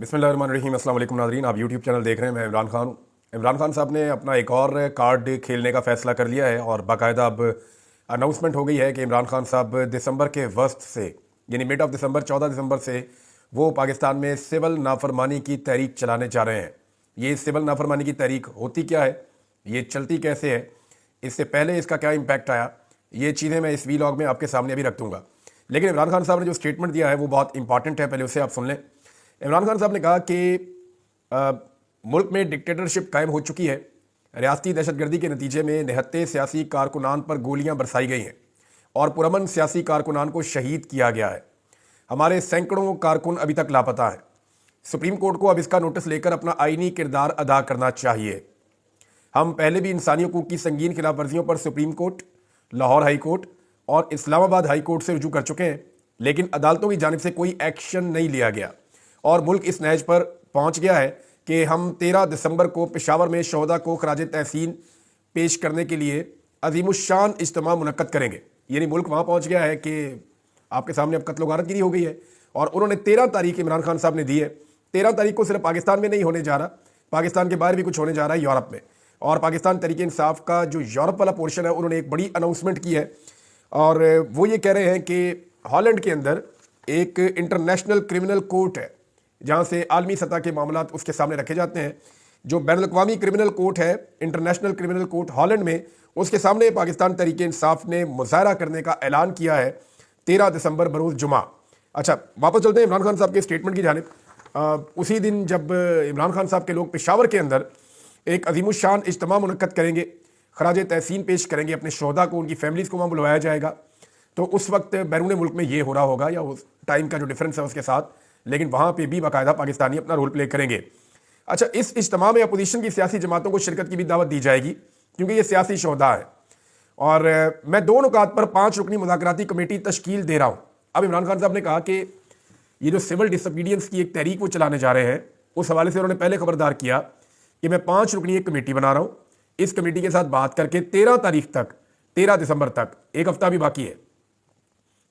बिस्मिल्लाहिर्रहमानिर्रहीम। अस्सलाम वालेकुम नाज़रीन, आप यूट्यूब चैनल देख रहे हैं। मैं इमरान खान हूँ। इमरान खान साहब ने अपना एक और कार्ड खेलने का फ़ैसला कर लिया है और बाकायदा अब अनाउंसमेंट हो गई है कि इमरान खान साहब दिसंबर के वस्त से, यानी मिड ऑफ दिसंबर, 14 दिसंबर से वो पाकिस्तान में सिविल नाफरमानी की तहरीक चलाने जा रहे हैं। ये सिविल नाफरमानी की तहरीक होती क्या है, ये चलती कैसे है, इससे पहले इसका क्या इम्पैक्ट आया, ये चीज़ें मैं इस वीलॉग में आपके सामने अभी रख दूँगा। लेकिन इमरान खान साहब ने जो स्टेटमेंट दिया है वो बहुत इंपॉर्टेंट है, पहले उसे आप सुन लें। इमरान खान साहब ने कहा कि मुल्क में डिक्टेटरशिप कायम हो चुकी है। रियासती दहशतगर्दी के नतीजे में निहत्ते सियासी कारकुनान पर गोलियां बरसाई गई हैं और पुरअमन सियासी कारकुनान को शहीद किया गया है। हमारे सैकड़ों कारकुन अभी तक लापता हैं। सुप्रीम कोर्ट को अब इसका नोटिस लेकर अपना आईनी किरदार अदा करना चाहिए। हम पहले भी इंसानी हकूक़ की संगीन खिलाफ वर्जियों पर supreme court, Lahore high court और इस्लामाबाद हाई कोर्ट से रुजू कर चुके हैं, लेकिन अदालतों की जानिब से कोई एक्शन नहीं लिया गया और मुल्क इस नहज पर पहुंच गया है कि हम 13 दिसंबर को पेशावर में शहदा को खराज तहसीन पेश करने के लिए अजीमुशान इज्तिमा मुनक्कद करेंगे। यानी मुल्क वहाँ पहुँच गया है कि आपके सामने अब कत्ल गारतगिरी हो गई है और उन्होंने 13 तारीख इमरान खान साहब ने दी है। 13 तारीख को सिर्फ पाकिस्तान में नहीं होने जा रहा, पाकिस्तान के बाहर भी कुछ होने जा रहा है, यूरोप में। और पाकिस्तान तहरीक इंसाफ का जो यूरोप वाला पोर्शन है, उन्होंने एक बड़ी अनाउंसमेंट की है और वो ये कह रहे हैं कि हॉलैंड के अंदर एक इंटरनेशनल क्रिमिनल कोर्ट है जहाँ से आलमी सतह के मामला उसके सामने रखे जाते हैं। जो बैनुल अक़वामी क्रिमिनल कोर्ट है, इंटरनेशनल क्रिमिनल कोर्ट हॉलैंड में, उसके सामने पाकिस्तान तहरीक इंसाफ ने मुज़ाहरा करने का ऐलान किया है 13 दिसंबर बरोज़ जुमा। अच्छा, वापस चलते हैं इमरान खान साहब के स्टेटमेंट की जानिब। उसी दिन जब इमरान खान साहब के लोग पेशावर के अंदर एक अजीमुशान इज्तिमा मुनक्कद करेंगे, खराज तहसीन पेश करेंगे अपने शोहदा को, उनकी फैमिलीज़ को वहाँ बुलवाया जाएगा, तो उस वक्त बैरून मुल्क में ये हो रहा होगा या उस टाइम का जो डिफरेंस है उसके साथ, लेकिन वहाँ पे भी बाकायदा पाकिस्तानी अपना रोल प्ले करेंगे। अच्छा, इस इज्तिमा में अपोजिशन की सियासी जमातों को शिरकत की भी दावत दी जाएगी क्योंकि ये सियासी शोहदा है। और मैं 2 नुकात पर 5 रुकनी मुज़ाकराती कमेटी तश्कील दे रहा हूँ। अब इमरान खान साहब ने कहा कि ये जो सिविल डिसोबीडियंस की एक तहरीक वो चलाने जा रहे हैं, उस हवाले से उन्होंने पहले खबरदार किया कि मैं 5 रुकनी एक कमेटी बना रहा हूँ। इस कमेटी के साथ बात करके 13 तारीख तक, 13 दिसंबर तक, एक हफ्ता भी बाकी है,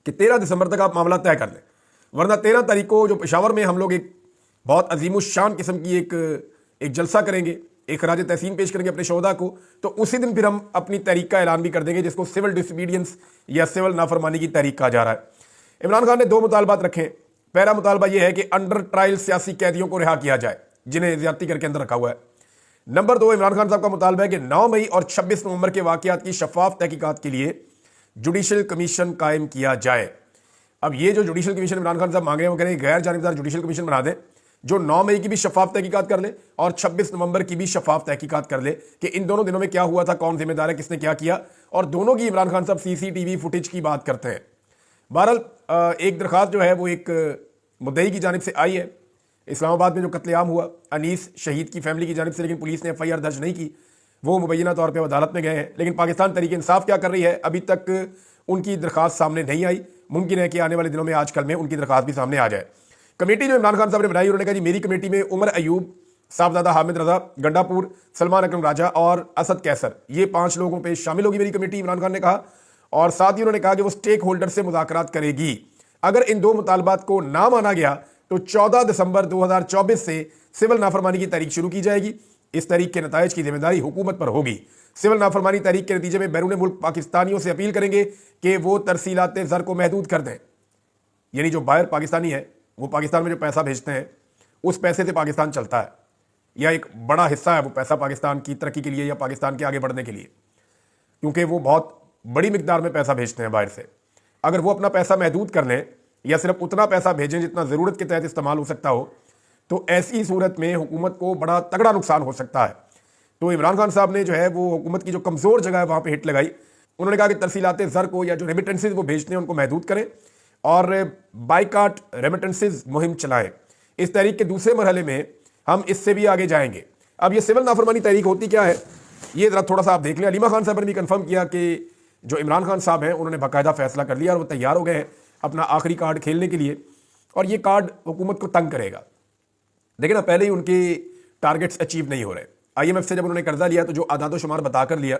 कि 13 दिसंबर तक आप मामला तय कर लें, वरना 13 तारीख को जो पेशावर में हम लोग एक बहुत अजीमुशान किस्म की एक जलसा करेंगे, एक खराज तहसीन पेश करेंगे अपने शोहदा को, तो उसी दिन फिर हम अपनी तहरीक का ऐलान भी कर देंगे, जिसको सिविल डिसोबीडियंस या सिविल नाफरमानी की तहरीक कहा जा रहा है। इमरान खान ने 2 मुतालबात रखे। पहला मुतालबा यह है कि अंडर ट्रायल सियासी कैदियों को रिहा किया जाए जिन्हें ज्यादती करके अंदर रखा हुआ है। नंबर 2, इमरान खान साहब का मुतालबा है कि 9 मई और 26 नवंबर के वाकयात की शफाफ तहकीकात के लिए जुडिशल कमीशन कायम किया जाए। अब ये जो जुडिशल कमीशन इमरान खान साहब मांग रहे हैं, वो कह रहे हैं गैर जानिबदार जुडिशल कमीशन बना दें जो 9 मई की भी शफाफ तहकीकात कर ले और 26 नवंबर की भी शफाफ तहकीकात कर ले कि इन दोनों दिनों में क्या हुआ था, कौन जिम्मेदार है, किसने क्या किया, और दोनों की इमरान खान साहब CCTV फुटेज की बात करते हैं। बहरहाल एक दरख्वास्त जो है वो एक मुद्दई की जानिब से आई है, इस्लामाबाद में जो कत्लेआम हुआ अनीस शहीद की फैमिली की जानिब से, लेकिन पुलिस ने FIR दर्ज नहीं की। वो मुबैना तौर पर अदालत में गए हैं, लेकिन पाकिस्तान तहरीक इंसाफ क्या कर रही है, अभी तक उनकी दरख्वास्त सामने नहीं आई। मुमकिन है कि आने वाले दिनों में, आजकल में, उनकी दरख्वास्त भी सामने आ जाए। कमेटी जो इमरान खान साहब ने बनाई, उन्होंने कहा जी मेरी कमेटी में उमर अयूब, साहबजादा हामिद रजा गंडापुर, सलमान अकरम राजा और असद कैसर, ये 5 लोगों पे शामिल होगी मेरी कमेटी, इमरान खान ने कहा। और साथ ही उन्होंने कहा कि वो स्टेक होल्डर से मुज़ाकरात करेगी। अगर इन 2 मुतालबात को ना माना गया तो 14 दिसंबर 2024 से सिविल नाफरमानी की तहरीक शुरू की जाएगी। इस तहरीक के नताइज की जिम्मेदारी हुकूमत पर होगी। सिविल नाफरमानी तहरीक के नतीजे में बैरून मुल्क पाकिस्तानियों से अपील करेंगे कि वो तरसीलात ज़र को महदूद कर दें। यानी जो बाहर पाकिस्तानी है, वो पाकिस्तान में जो पैसा भेजते हैं, उस पैसे से पाकिस्तान चलता है, या एक बड़ा हिस्सा है वो पैसा पाकिस्तान की तरक्की के लिए या पाकिस्तान के आगे बढ़ने के लिए, क्योंकि वो बहुत बड़ी मिकदार में पैसा भेजते हैं बाहर से। अगर वो अपना पैसा महदूद कर लें या सिर्फ उतना पैसा भेजें जितना ज़रूरत के तहत इस्तेमाल हो सकता हो, तो ऐसी सूरत में हुकूमत को बड़ा तगड़ा नुकसान हो सकता है। तो इमरान खान साहब ने जो है वो हुकूमत की जो कमज़ोर जगह है वहाँ पे हिट लगाई। उन्होंने कहा कि तरसीलात ज़र को या जो रेमिटेंसेज वो भेजते हैं उनको महदूद करें और बाइकाट रेमिटेंसेज मुहिम चलाएं। इस तहरीक के दूसरे मरहले में हम इससे भी आगे जाएंगे। अब ये सिविल नाफरमानी तहरीक होती क्या है, ये ज़रा थोड़ा सा आप देख लें। अलीमा खान साहब ने भी कन्फर्म किया कि जो इमरान खान साहब हैं उन्होंने बाकायदा फैसला कर लिया और वो तैयार हो गए हैं अपना आखिरी कार्ड खेलने के लिए, और ये कार्ड हुकूमत को तंग करेगा। देखिए ना, पहले ही उनके टारगेट्स अचीव नहीं हो रहे। IMF से जब उन्होंने कर्जा लिया तो जो आदादो शुमार बता कर लिया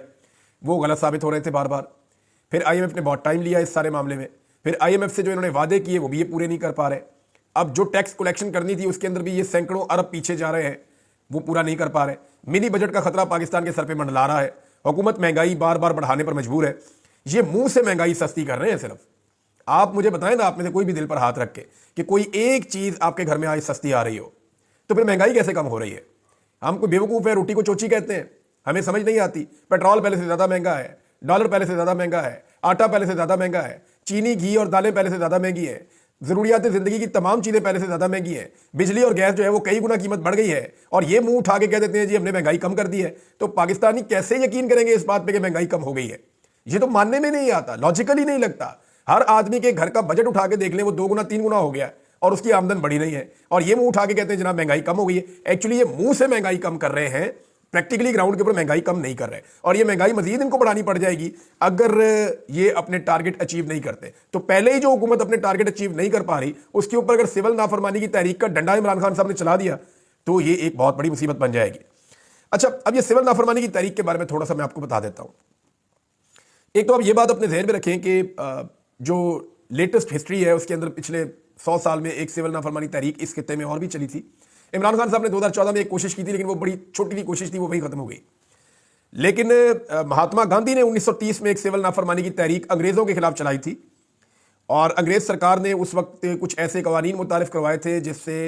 वो गलत साबित हो रहे थे बार बार। फिर IMF ने बहुत टाइम लिया इस सारे मामले में। फिर IMF से जो इन्होंने वादे किए वो भी ये पूरे नहीं कर पा रहे। अब जो टैक्स कलेक्शन करनी थी उसके अंदर भी ये सैकड़ों अरब पीछे जा रहे हैं, वो पूरा नहीं कर पा रहे। मिनी बजट का खतरा पाकिस्तान के सर पे मंडला रहा है। हुकूमत महंगाई बार बार बढ़ाने पर मजबूर है। ये मुंह से महंगाई सस्ती कर रहे हैं सिर्फ। आप मुझे बताएं ना, आप में से कोई भी दिल पर हाथ रख के कि कोई एक चीज आपके घर में आज सस्ती आ रही हो, तो फिर महंगाई कैसे कम हो रही है? हम कोई बेवकूफ है, रोटी को चोची कहते हैं, हमें समझ नहीं आती। पेट्रोल पहले से ज्यादा महंगा है, डॉलर पहले से ज्यादा महंगा है, आटा पहले से ज्यादा महंगा है, चीनी घी और दालें पहले से ज्यादा महंगी है, जरूरियात जिंदगी की तमाम चीजें पहले से ज्यादा महंगी है, बिजली और गैस जो है वो कई गुना कीमत बढ़ गई है, और ये मुंह उठा के कह देते हैं जी हमने महंगाई कम कर दी है। तो पाकिस्तानी कैसे यकीन करेंगे इस बात पे कि महंगाई कम हो गई है? ये तो मानने में नहीं आता, लॉजिकली नहीं लगता। हर आदमी के घर का बजट उठा के देख लें, वो 2 गुना 3 गुना हो गया और उसकी आमदन बढ़ी नहीं है, और ये मुंह उठा के कहते हैं जनाब महंगाई कम हो गई है। एक्चुअली ये मुंह से महंगाई कम कर रहे हैं, प्रैक्टिकली ग्राउंड के ऊपर महंगाई कम नहीं कर रहे। और ये महंगाई मजीद इनको बढ़ानी पड़ जाएगी अगर ये अपने टारगेट अचीव नहीं करते। तो पहले ही जो हुकूमत अपने टारगेट अचीव नहीं कर पा रही, उसके ऊपर अगर सिविल नाफरमानी की तहरीक का डंडा इमरान खान साहब ने चला दिया तो ये एक बहुत बड़ी मुसीबत बन जाएगी। अच्छा, अब ये सिविल नाफरमानी की तहरीक के बारे में थोड़ा सा मैं आपको बता देता हूं। एक तो आप ये बात अपने ज़हन में रखें कि जो लेटेस्ट हिस्ट्री है उसके अंदर पिछले 100 साल में एक सिविल नाफरमानी तहरीक इस खित्ते में और भी चली थी। इमरान खान साहब ने 2014 में एक कोशिश की थी, लेकिन वो बड़ी छोटी सी कोशिश थी, वो वहीं खत्म हो गई। लेकिन महात्मा गांधी ने 1930 में एक सिविल नाफरमानी की तहरीक अंग्रेजों के खिलाफ चलाई थी, और अंग्रेज सरकार ने उस वक्त कुछ ऐसे कवानीन मुतारिफ करवाए थे जिससे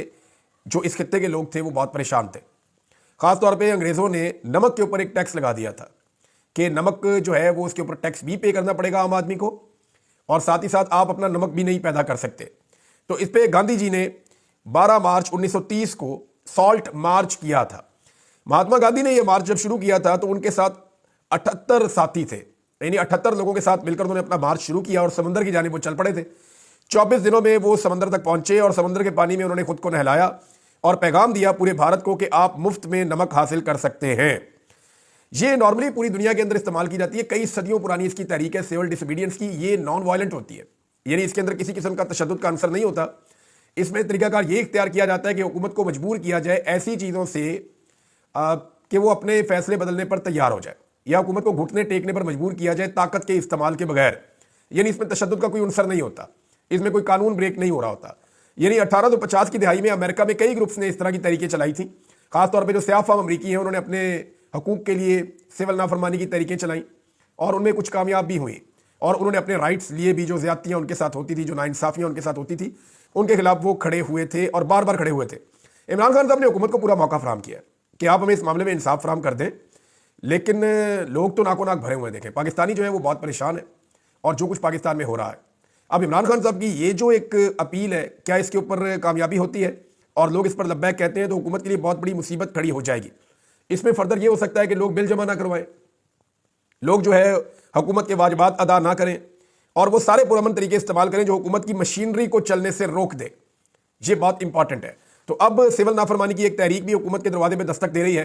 जो इस खित्ते के लोग थे वो बहुत परेशान थे। खासतौर पर अंग्रेजों ने नमक के ऊपर एक टैक्स लगा दिया था कि नमक जो है वो उसके ऊपर टैक्स भी पे करना पड़ेगा आम आदमी को, और साथ ही साथ आप अपना नमक भी नहीं पैदा कर सकते। तो इस पे गांधी जी ने 12 मार्च 1930 को सॉल्ट मार्च किया था। महात्मा गांधी ने यह मार्च जब शुरू किया था तो उनके साथ 78 साथी थे, यानी 78 लोगों के साथ मिलकर उन्होंने अपना मार्च शुरू किया और समंदर की जानिब वो चल पड़े थे। 24 दिनों में वो समंदर तक पहुंचे और समंदर के पानी में उन्होंने खुद को नहलाया और पैगाम दिया पूरे भारत को कि आप मुफ्त में नमक हासिल कर सकते हैं। ये नॉर्मली पूरी दुनिया के अंदर इस्तेमाल की जाती है, कई सदियों पुरानी इसकी तहरीक है सिविल डिसोबीडियंस की। ये नॉन वायलेंट होती है, यानी इसके अंदर किसी किस्म का तशद्दुद का आंसर नहीं होता। इसमें तरीकाकार ये इख्तियार किया जाता है कि हुकूमत को मजबूर किया जाए ऐसी चीज़ों से कि वो अपने फैसले बदलने पर तैयार हो जाए, या हुकूमत को घुटने टेकने पर मजबूर किया जाए ताकत के इस्तेमाल के बगैर। यानी इसमें तशद्दुद का कोई अंसर नहीं होता, इसमें कोई कानून ब्रेक नहीं हो रहा होता। यानी 1850 की दिहाई में अमेरिका में कई ग्रुप्स ने इस तरह की तरीके चलाई थी। खासतौर पर जो स्याह फाम अमरीकी हैं उन्होंने अपने हकूक़ के लिए सिविल नाफरमानी की तरीकें चलाई और उनमें कुछ कामयाब भी हुई, और उन्होंने अपने राइट्स लिए भी। जो ज़्यादतियाँ उनके साथ होती थी, जो नाइंसाफ़ियाँ उनके साथ होती थी, उनके खिलाफ वो खड़े हुए थे और बार बार खड़े हुए थे। इमरान खान साहब ने हुकूमत को पूरा मौका फराम किया कि आप हमें इस मामले में इंसाफ फराम कर दें, लेकिन लोग तो नाको नाक भरे हुए देखें। पाकिस्तानी जो है वो बहुत परेशान है और जो कुछ पाकिस्तान में हो रहा है। अब इमरान खान साहब की ये जो एक अपील है, क्या इसके ऊपर कामयाबी होती है और लोग इस पर लब्बैक कहते हैं तो हुकूमत के लिए बहुत बड़ी मुसीबत खड़ी हो जाएगी। इसमें फर्दर ये हो सकता है कि लोग बिल जमा ना करवाएं, लोग जो है हुकूमत के वाजिबात अदा ना करें और वो सारे पुरअमन तरीके इस्तेमाल करें जो हुकूमत की मशीनरी को चलने से रोक दे। ये बहुत इंपॉर्टेंट है। तो अब सिविल नाफरमानी की एक तहरीक भी हुकूमत के दरवाजे पर दस्तक दे रही है।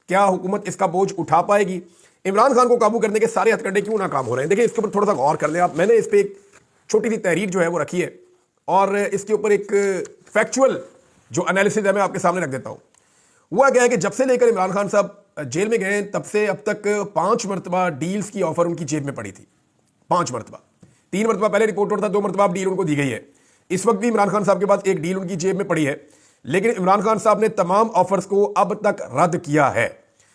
क्या हुकूमत इसका बोझ उठा पाएगी? इमरान खान को काबू करने के सारे हथकंडे क्यों नाकाम हो रहे हैं? देखिए, इसके ऊपर थोड़ा सा गौर कर लें आप। मैंने इस पर एक छोटी सी तहरीर जो है वो रखी है और इसके ऊपर एक फैक्चुअल जो एनालिसिस है मैं आपके सामने रख देता हूँ। हुआ क्या है कि जब से लेकर इमरान खान साहब जेल में गए तब से अब तक 5 मरतबा डील्स की ऑफर उनकी जेब में पड़ी थी। 5 मरतबा, 3 मरतबा पहले रिपोर्ट था, 2 मरतबा डील उनको दी गई है। इस वक्त भी इमरान खान साहब के पास एक डील उनकी जेब में पड़ी है, लेकिन इमरान खान साहब ने तमाम ऑफर्स को अब तक रद्द किया है।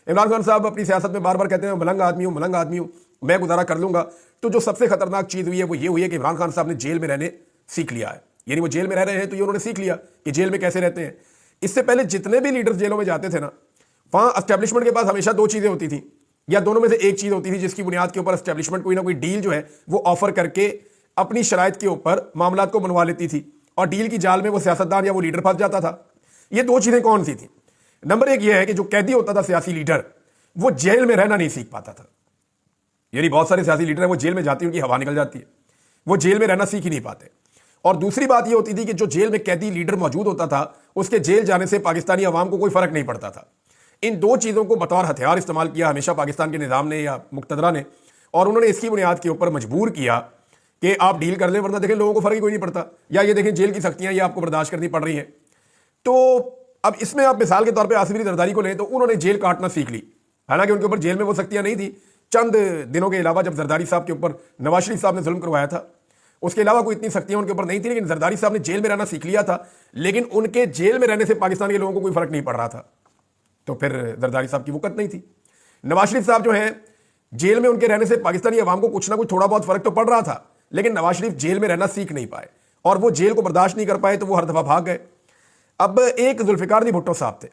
इमरान खान साहब अपनी सियासत में बार बार कहते हैं मलंग आदमी हूँ, मलंग आदमी हूँ, मैं गुजारा कर लूंगा। तो जो सबसे खतरनाक चीज़ हुई है वो ये हुई है कि इमरान खान साहब ने जेल में रहने सीख लिया है। यानी वो जेल में रह रहे हैं तो ये उन्होंने सीख लिया कि जेल में कैसे रहते हैं। इससे पहले जितने भी लीडर्स जेलों में जाते थे ना, वहाँ एस्टेब्लिशमेंट के पास हमेशा 2 चीज़ें होती थी, या दोनों में से एक चीज़ होती थी जिसकी बुनियाद के ऊपर एस्टेब्लिशमेंट कोई ना कोई डील जो है वो ऑफर करके अपनी शराइत के ऊपर मामलात को बनवा लेती थी, और डील की जाल में वो सियासतदान या वो लीडर फंस जाता था। ये 2 चीज़ें कौन सी थी? नंबर 1 ये है कि जो कैदी होता था सियासी लीडर, वो जेल में रहना नहीं सीख पाता था। यानी बहुत सारे सियासी लीडर हैं वो जेल में जाती है, उनकी हवा निकल जाती है, वो जेल में रहना सीख ही नहीं पाते। और दूसरी बात ये होती थी कि जो जेल में कैदी लीडर मौजूद होता था उसके जेल जाने से पाकिस्तानी अवाम को कोई फर्क नहीं पड़ता था। इन 2 चीज़ों को बतौर हथियार इस्तेमाल किया हमेशा पाकिस्तान के निज़ाम ने या मुक़तदरा ने, और उन्होंने इसकी बुनियाद के ऊपर मजबूर किया कि आप डील कर लें, वरना देखें लोगों को फर्क ही कोई नहीं पड़ता, या ये देखें जेल की सख्तियाँ ये आपको बर्दाश्त करनी पड़ रही हैं। तो अब इसमें आप मिसाल के तौर पर आसिफ अली जरदारी को लें तो उन्होंने जेल काटना सीख ली। हालांकि उनके ऊपर जेल में वो सख्तियाँ नहीं थी। चंद दिनों के अलावा जब जरदारी साहब के ऊपर नवाज शरीफ साहब ने जुल्म करवाया था उसके अलावा कोई इतनी सख्तियां उनके ऊपर नहीं थी, लेकिन जरदारी साहब ने जेल में रहना सीख लिया था, लेकिन उनके जेल में रहने से पाकिस्तान के लोगों को कोई फर्क नहीं पड़ रहा था, तो फिर जरदारी साहब की वक़्त नहीं थी। नवाज शरीफ साहब जो हैं, जेल में उनके रहने से पाकिस्तानी अवाम को कुछ ना कुछ थोड़ा बहुत फर्क तो पड़ रहा था, लेकिन नवाज शरीफ जेल में रहना सीख नहीं पाए और वो जेल को बर्दाश्त नहीं कर पाए, तो वो हर दफा भाग गए। अब एक जुल्फिकार अली भुट्टो साहब थे,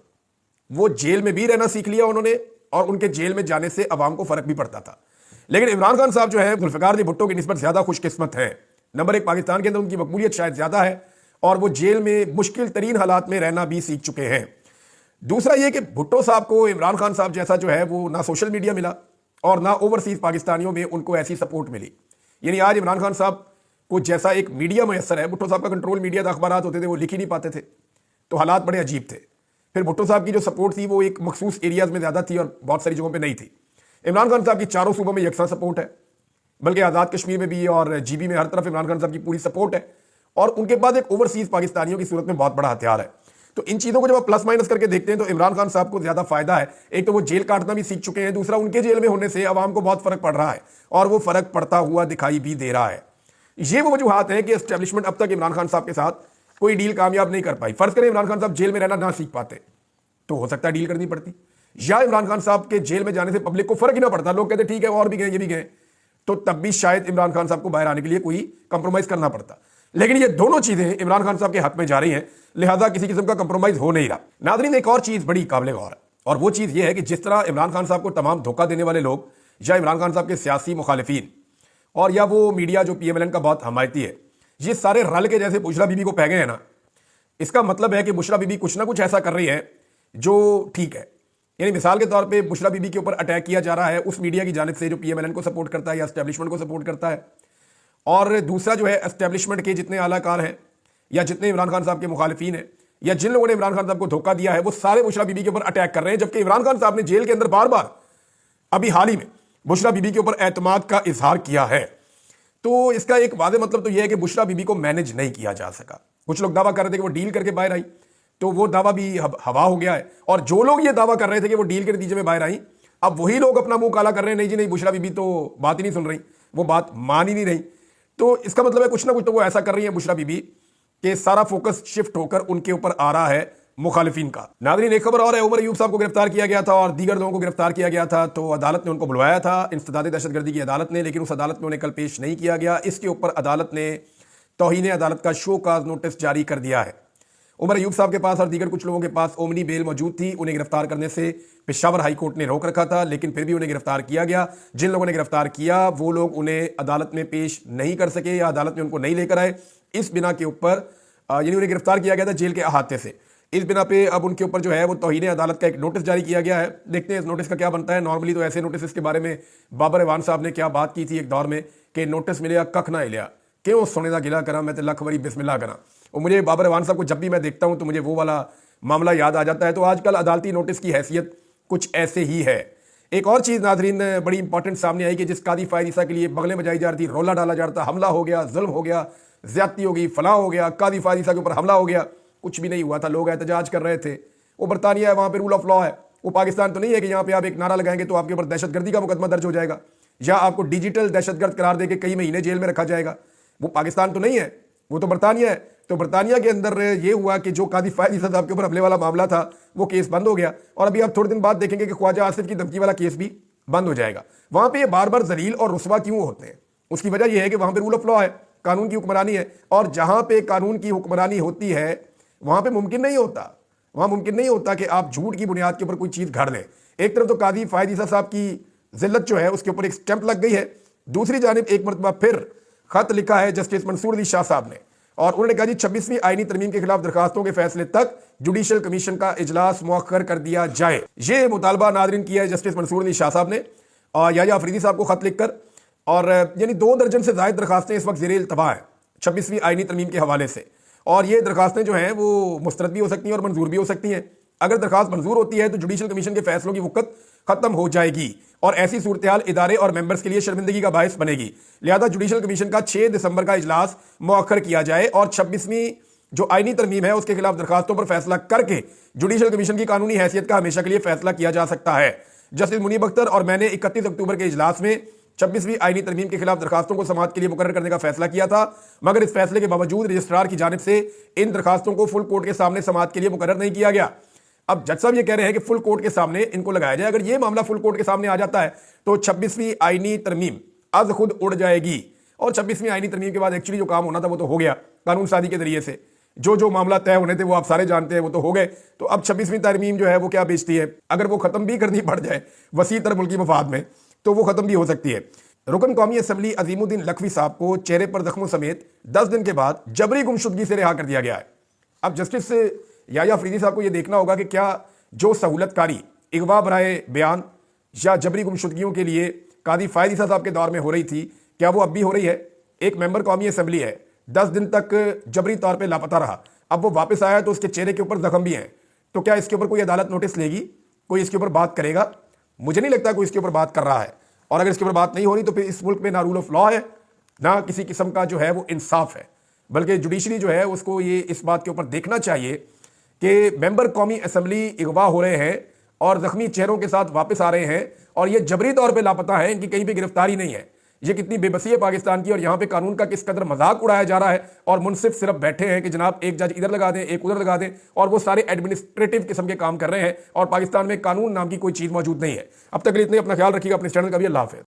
वो जेल में भी रहना सीख लिया उन्होंने, और उनके जेल में जाने से अवाम को फर्क भी पड़ता था। लेकिन इमरान खान साहब जो है जुल्फिकार अली भुट्टो की निस्बत ज्यादा खुशकिस्मत है। नंबर एक, पाकिस्तान के अंदर उनकी मकबूलियत शायद ज्यादा है और वो जेल में मुश्किल तरीन हालात में रहना भी सीख चुके हैं। दूसरा ये कि भुट्टो साहब को इमरान खान साहब जैसा जो है वो ना सोशल मीडिया मिला और ना ओवरसीज पाकिस्तानियों में उनको ऐसी सपोर्ट मिली। यानी आज इमरान खान साहब को जैसा एक मीडिया मैसर है, भुट्टो साहब का कंट्रोल मीडिया अखबारात होते थे, वो लिख ही नहीं पाते थे, तो हालात बड़े अजीब थे। फिर भुट्टो साहब की जो सपोर्ट थी वो एक मखसूस एरियाज में ज़्यादा थी और बहुत सारी जगहों पे नहीं थी। इमरान खान साहब की चारों सूबों में यकसा सपोर्ट है, बल्कि आज़ाद कश्मीर में भी और जीबी में हर तरफ इमरान खान साहब की पूरी सपोर्ट है, और उनके पास एक ओवरसीज पाकिस्तानियों की सूरत में बहुत बड़ा हथियार है। तो इन चीज़ों को जब आप प्लस माइनस करके देखते हैं तो इमरान खान साहब को ज़्यादा फायदा है। एक तो वो जेल काटना भी सीख चुके हैं, दूसरा उनके जेल में होने से अवाम को बहुत फर्क पड़ रहा है और वो फर्क पड़ता हुआ दिखाई भी दे रहा है। ये वो वजूहात हैं कि एस्टेब्लिशमेंट अब तक इमरान खान साहब के साथ कोई डील कामयाब नहीं कर पाई। फर्ज करें इमरान खान साहब जेल में रहना ना सीख पाते तो हो सकता है डील करनी पड़ती, या इमरान खान साहब के जेल में जाने से पब्लिक को फर्क ही ना पड़ता, लोग कहते ठीक है और भी गए ये भी गए, तो तब भी शायद इमरान खान साहब को बाहर आने के लिए कोई कंप्रोमाइज करना पड़ता। लेकिन ये दोनों चीजें इमरान खान साहब के हक में जा रही हैं, लिहाजा किसी किस्म का कंप्रोमाइज हो नहीं रहा। नाज़रीन, एक और चीज बड़ी काबिल गौर है, और वो चीज ये है कि जिस तरह इमरान खान साहब को तमाम धोखा देने वाले लोग या इमरान खान साहब के सियासी मुखालिफिन और या वो मीडिया जो PMLN का बहुत हमायती है, ये सारे रल के जैसे बुशरा बीबी को पै गए हैं ना, इसका मतलब है कि बुशरा बीबी कुछ ना कुछ ऐसा कर रही है जो ठीक है। यानी मिसाल के तौर पे बुशरा बीबी के ऊपर अटैक किया जा रहा है उस मीडिया की जानिब से जो PMLN को सपोर्ट करता है या एस्टेब्लिशमेंट को सपोर्ट करता है, और दूसरा जो है एस्टेब्लिशमेंट के जितने आलाकार हैं या जितने इमरान खान साहब के मुखालिफिन हैं या जिन लोगों ने इमरान खान साहब को धोखा दिया है, वो सारे बुशरा बीबी के ऊपर अटैक कर रहे हैं। जबकि इमरान खान साहब ने जेल के अंदर बार बार अभी हाल ही में बुशरा बीबी के ऊपर एतमाद का इजहार किया है। तो इसका एक वादे मतलब तो यह है कि बुशरा बीबी को मैनेज नहीं किया जा सका। कुछ लोग दावा कर रहे थे कि वो डील करके बाहर आई, तो वो दावा भी हवा हो गया है, और जो लोग ये दावा कर रहे थे कि वो डील के नतीजे में बाहर आई, अब वही लोग अपना मुंह काला कर रहे हैं, नहीं जी नहीं, बुशरा बीबी तो बात ही नहीं सुन रही, वो बात मान ही नहीं रही। तो इसका मतलब है कुछ ना कुछ तो वो ऐसा कर रही है बुशरा बीबी कि सारा फोकस शिफ्ट होकर उनके ऊपर आ रहा है मुखालिफिन का। नाज़रीन, एक खबर और है, उमर अयूब साहब को गिरफ्तार किया गया था और दीगर लोगों को गिरफ्तार किया गया था, तो अदालत ने उनको बुलवाया था, इंसदाद दहशतगर्दी की अदालत ने, लेकिन उस अदालत में उन्हें कल पेश नहीं किया गया। इसके ऊपर अदालत ने तौहीन अदालत का शो काज नोटिस जारी कर दिया है। उमर अयूब साहब के पास और दीगर कुछ लोगों के पास ओमनी बेल मौजूद थी, उन्हें गिरफ्तार करने से पेशावर हाई कोर्ट ने रोक रखा था, लेकिन फिर भी उन्हें गिरफ्तार किया गया। जिन लोगों ने गिरफ्तार किया वो लोग उन्हें अदालत में पेश नहीं कर सके या अदालत में उनको नहीं लेकर आए। इस बिना के ऊपर यानी उन्हें गिरफ्तार किया गया था जेल के अहाते से, इस बिना पे अब उनके ऊपर जो है वो तौहीन अदालत का एक नोटिस जारी किया गया है। देखते हैं इस नोटिस का क्या बनता है। नॉर्मली तो ऐसे नोटिस के बारे में बाबर एवान साहब ने क्या बात की थी एक दौर में कि नोटिस मिले कख ना हिलिया, क्यों सोने का गिला करा, मैं तो लख वरी बिस्मिल्लाह करा। और मुझे बाबर एवान साहब को जब भी मैं देखता हूं तो मुझे वो वाला मामला याद आ जाता है। तो आजकल अदालती नोटिस की हैसियत कुछ ऐसे ही है। एक और चीज़ नाजरीन बड़ी इंपॉर्टेंट सामने आई कि जिस कादी फायद ईसा के लिए बगलें बजाई जा रही थी, रोला डाला जा रहा था, हमला हो गया, जुल्म हो गया, ज्यादती हो गई, फलाह हो गया, कादी फायद ईसा के ऊपर हमला हो गया, कुछ भी नहीं हुआ था। लोग एहतजाज कर रहे थे। वो बरतानिया है, वहाँ पे रूल ऑफ लॉ है। वो पाकिस्तान तो नहीं है कि यहाँ पे आप एक नारा लगाएंगे तो आपके ऊपर दहशतगर्दी का मुकदमा दर्ज हो जाएगा या आपको डिजिटल दहशतगर्द करार देके कई महीने जेल में रखा जाएगा। वो पाकिस्तान तो नहीं है, वो तो बरतानिया है। तो बरतानिया के अंदर ये हुआ कि जो कादी फायद ईसा साहब के ऊपर हमले वाला मामला था वो केस बंद हो गया, और अभी आप थोड़े दिन बाद देखेंगे कि ख्वाजा आसिफ की धमकी वाला केस भी बंद हो जाएगा। वहाँ पे ये बार बार जलील और रुस्वा क्यों होते हैं? उसकी वजह यह है कि वहाँ पे रूल ऑफ लॉ है, कानून की हुक्मरानी है, और जहाँ पे कानून की हुक्मरानी होती है वहाँ पे मुमकिन नहीं होता कि आप झूठ की बुनियाद के ऊपर कोई चीज़ घड़ लें। एक तरफ तो कादी फायद ईसा साहब की जिल्लत जो है उसके ऊपर एक स्टैंप लग गई है, दूसरी जानिब एक मरतबा फिर खत लिखा है जस्टिस मंसूर अली शाह साहब ने, और उन्होंने कहा जी 26वीं आईनी तरमीम के खिलाफ दरखास्तों के फैसले तक जुडिशल कमीशन का इजलास मुअख्खर कर दिया जाए। ये मुतालबा नाज़रीन किया है जस्टिस मंसूर अली शाह साहब ने और याया अफरीदी साहब को खत लिखकर, और यानी 2 दर्जन से ज़ायद दरखास्तें इस वक्त ज़ेरे इल्तवा हैं 26वीं आईनी तरमीम के हवाले से, और ये दरखास्तें जो हैं वो मुस्तरद भी हो सकती हैं और मंजूर भी हो सकती हैं। अगर दरखास्त मंजूर होती है तो जुडिशल कमीशन के फैसलों की वक़्त खत्म हो जाएगी, और ऐसी सूरत हाल इदारे और मेंबर्स के लिए शर्मिंदगी का बायस बनेगी। लिहाजा जुडिशल कमीशन का 6 दिसंबर का इजलास मुअख्खर किया जाए और 26वीं जो आईनी तरमीम है उसके खिलाफ दरखास्तों पर फैसला करके जुडिशल कमीशन की कानूनी हैसियत का हमेशा के लिए फैसला किया जा सकता है। जस्टिस मुनीब अख्तर और मैंने 31 अक्टूबर के इजलास में 26वीं आईनी तरमीम के खिलाफ दरखास्तों को समाअत के लिए मुकर्रर करने का फैसला किया था, मगर इस फैसले के बावजूद रजिस्ट्रार की जानिब से इन दरखास्तों को फुल कोर्ट के सामने समाअत के लिए मुकर्रर नहीं किया गया। अब जज साहब ये कह रहे हैं कि फुल कोर्ट के सामने इनको लगाया जाए। अगर ये मामला फुल कोर्ट के सामने आ जाता है तो 26वीं आईनी तरमीम आज खुद उड़ जाएगी, और 26वीं आईनी तरमीम के बाद एक्चुअली जो काम होना था वो तो हो गया कानून साजी के जरिए से। जो मामला तय होने थे वो आप सारे जानते हैं, वो तो हो गए। तो अब 26वीं तरमीम जो है वो क्या बेचती है, अगर वो खत्म भी करनी पड़ जाए वसी तर मुल्की मफाद में तो वो खत्म भी हो सकती है। रुकन कौमी असम्बली अजीमुद्दीन लखवी साहब को चेहरे पर जख्मों समेत 10 दिन के बाद जबरी गुमशुदगी से रिहा कर दिया गया है। अब जस्टिस याया अफरीदी साहब को यह देखना होगा कि क्या जो सहूलतकारी अगवा बराए बयान या जबरी गुमशुदगियों के लिए कादी फायद ईसा साहब के दौर में हो रही थी, क्या वो अब भी हो रही है। एक मेंबर कौमी असम्बली है, 10 दिन तक जबरी तौर पर लापता रहा, अब वो वापस आया तो उसके चेहरे के ऊपर जख्म भी हैं, तो क्या इसके ऊपर कोई अदालत नोटिस लेगी, कोई इसके ऊपर बात करेगा? मुझे नहीं लगता कोई इसके ऊपर बात कर रहा है। और अगर इसके ऊपर बात नहीं हो रही तो फिर इस मुल्क में ना रूल ऑफ लॉ है, ना किसी किस्म का जो है वो इंसाफ है। बल्कि जुडिशरी जो है उसको ये इस बात के ऊपर देखना चाहिए कि मेंबर कौमी असम्बली अगवा हो रहे हैं और जख्मी चेहरों के साथ वापस आ रहे हैं और ये जबरी तौर पे लापता है, इनकी कहीं पे गिरफ्तारी नहीं है। ये कितनी बेबसी है पाकिस्तान की, और यहाँ पे कानून का किस कदर मजाक उड़ाया जा रहा है। और मुनसिफ सिर्फ बैठे हैं कि जनाब एक जज इधर लगा दें, एक उधर लगा दें, और वो सारे एडमिनिस्ट्रेटिव किस्म के काम कर रहे हैं और पाकिस्तान में कानून नाम की कोई चीज़ मौजूद नहीं है। अब तक के लिए इतने, अपना ख्याल रखिएगा, अपने चैनल का भी अल्लाह हाफ़िज़।